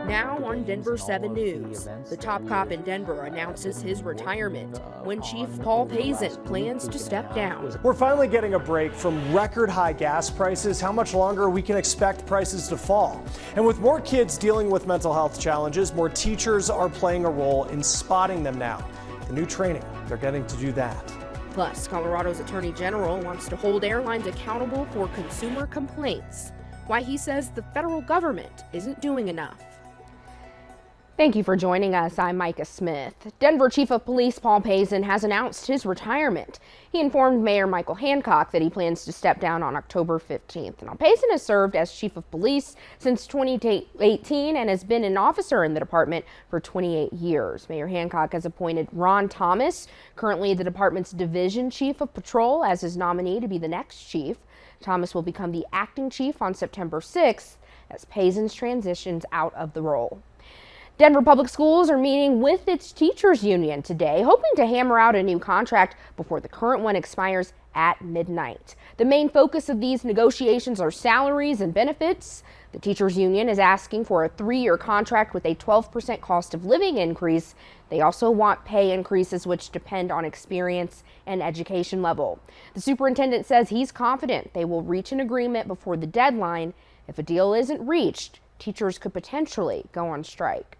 Now on Denver 7 News, the top cop in Denver announces his retirement when Chief Paul Pazin plans to step down. We're finally getting a break from record high gas prices, how much longer we can expect prices to fall. And with more kids dealing with mental health challenges, more teachers are playing a role in spotting them now. The new training, they're getting to do that. Plus, Colorado's Attorney General wants to hold airlines accountable for consumer complaints. Why he says the federal government isn't doing enough. Thank you for joining us. I'm Micah Smith. Denver Chief of Police Paul Pazin has announced his retirement. He informed Mayor Michael Hancock that he plans to step down on October 15th. Now, Pazin has served as Chief of Police since 2018 and has been an officer in the department for 28 years. Mayor Hancock has appointed Ron Thomas, currently the department's Division Chief of Patrol, as his nominee to be the next chief. Thomas will become the acting chief on September 6th as Pazin transitions out of the role. Denver Public Schools are meeting with its teachers union today, hoping to hammer out a new contract before the current one expires at midnight. The main focus of these negotiations are salaries and benefits. The teachers union is asking for a 3-year contract with a 12% cost of living increase. They also want pay increases which depend on experience and education level. The superintendent says he's confident they will reach an agreement before the deadline. If a deal isn't reached, teachers could potentially go on strike.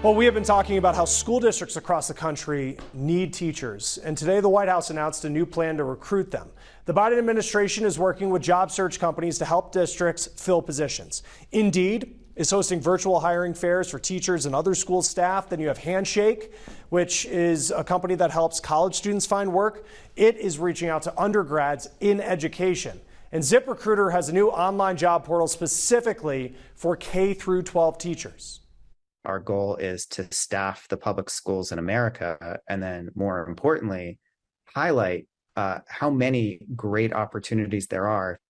Well, we have been talking about how school districts across the country need teachers, and today the White House announced a new plan to recruit them. The Biden administration is working with job search companies to help districts fill positions. Indeed is hosting virtual hiring fairs for teachers and other school staff. Then you have Handshake, which is a company that helps college students find work. It is reaching out to undergrads in education. And ZipRecruiter has a new online job portal specifically for K through 12 teachers. Our goal is to staff the public schools in America, and then more importantly, highlight how many great opportunities there are.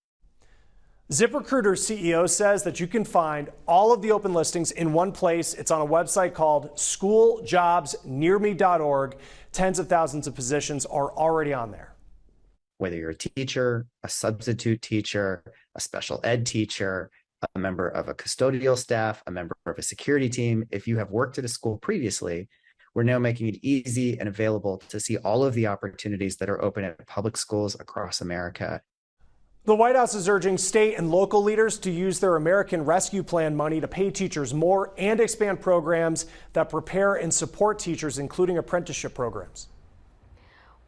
ZipRecruiter's CEO says that you can find all of the open listings in one place. It's on a website called schooljobsnearme.org. Tens of thousands of positions are already on there. Whether you're a teacher, a substitute teacher, a special ed teacher, a member of a custodial staff, a member of a security team. If you have worked at a school previously, we're now making it easy and available to see all of the opportunities that are open at public schools across America. The White House is urging state and local leaders to use their American Rescue Plan money to pay teachers more and expand programs that prepare and support teachers, including apprenticeship programs.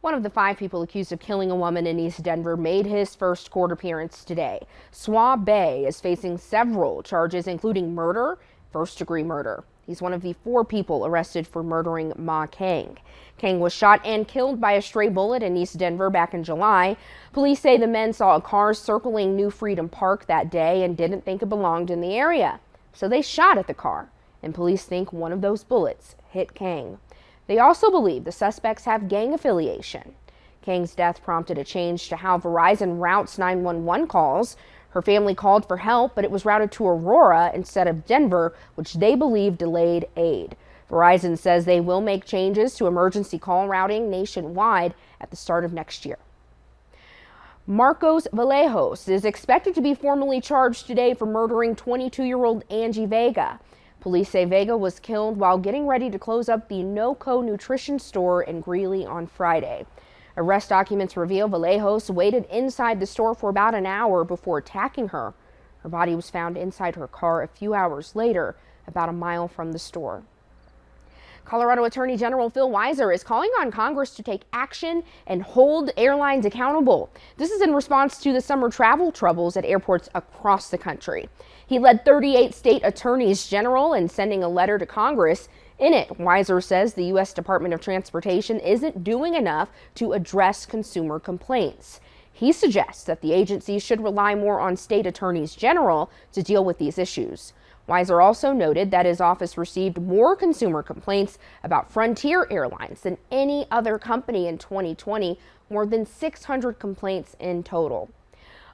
One of the 5 people accused of killing a woman in East Denver made his first court appearance today. Swab Bay is facing several charges, including murder, first-degree murder. He's one of the 4 people arrested for murdering Ma Kang. Kang was shot and killed by a stray bullet in East Denver back in July. Police say the men saw a car circling New Freedom Park that day and didn't think it belonged in the area. So they shot at the car, and police think one of those bullets hit Kang. They also believe the suspects have gang affiliation. Kang's death prompted a change to how Verizon routes 911 calls. Her family called for help, but it was routed to Aurora instead of Denver, which they believe delayed aid. Verizon says they will make changes to emergency call routing nationwide at the start of next year. Marcos Vallejos is expected to be formally charged today for murdering 22-year-old Angie Vega. Police say Vega was killed while getting ready to close up the NoCo nutrition store in Greeley on Friday. Arrest documents reveal Vallejos waited inside the store for about an hour before attacking her. Her body was found inside her car a few hours later, about a mile from the store. Colorado Attorney General Phil Weiser is calling on Congress to take action and hold airlines accountable. This is in response to the summer travel troubles at airports across the country. He led 38 state attorneys general in sending a letter to Congress. In it, Weiser says the U.S. Department of Transportation isn't doing enough to address consumer complaints. He suggests that the agency should rely more on state attorneys general to deal with these issues. Weiser also noted that his office received more consumer complaints about Frontier Airlines than any other company in 2020, more than 600 complaints in total.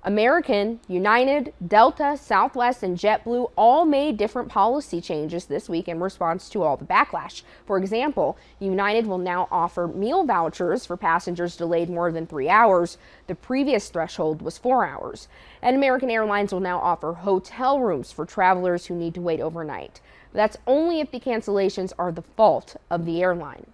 American, United, Delta, Southwest, and JetBlue all made different policy changes this week in response to all the backlash. For example, United will now offer meal vouchers for passengers delayed more than 3 hours. The previous threshold was 4 hours. And American Airlines will now offer hotel rooms for travelers who need to wait overnight. That's only if the cancellations are the fault of the airline.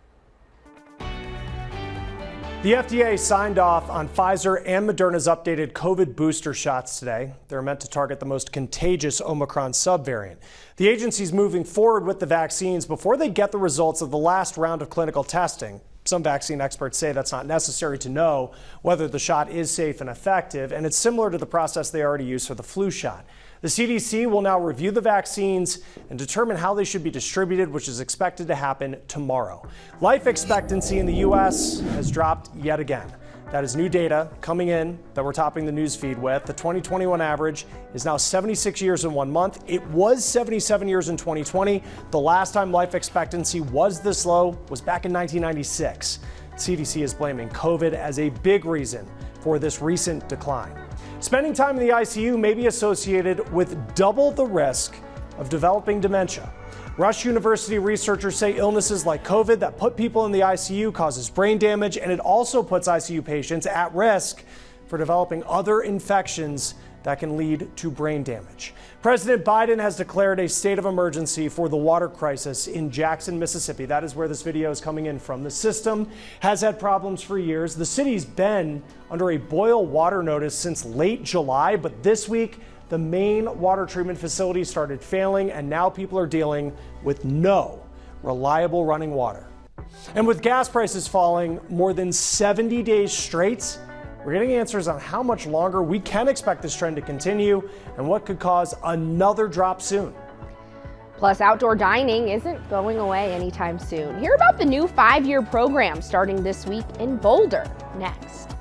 The FDA signed off on Pfizer and Moderna's updated COVID booster shots today. They're meant to target the most contagious Omicron subvariant. The agency's moving forward with the vaccines before they get the results of the last round of clinical testing. Some vaccine experts say that's not necessary to know whether the shot is safe and effective, and it's similar to the process they already use for the flu shot. The CDC will now review the vaccines and determine how they should be distributed, which is expected to happen tomorrow. Life expectancy in the U.S. has dropped yet again. That is new data coming in that we're topping the news feed with. The 2021 average is now 76 years in 1 month. It was 77 years in 2020. The last time life expectancy was this low was back in 1996. CDC is blaming COVID as a big reason for this recent decline. Spending time in the ICU may be associated with double the risk of developing dementia. Rush University researchers say illnesses like COVID that put people in the ICU causes brain damage, and it also puts ICU patients at risk for developing other infections that can lead to brain damage. President Biden has declared a state of emergency for the water crisis in Jackson, Mississippi. That is where this video is coming in from. The system has had problems for years. The city's been under a boil water notice since late July, but this week, the main water treatment facility started failing, and now people are dealing with no reliable running water. And with gas prices falling more than 70 days straight, we're getting answers on how much longer we can expect this trend to continue and what could cause another drop soon. Plus, outdoor dining isn't going away anytime soon. Hear about the new 5-year program starting this week in Boulder next.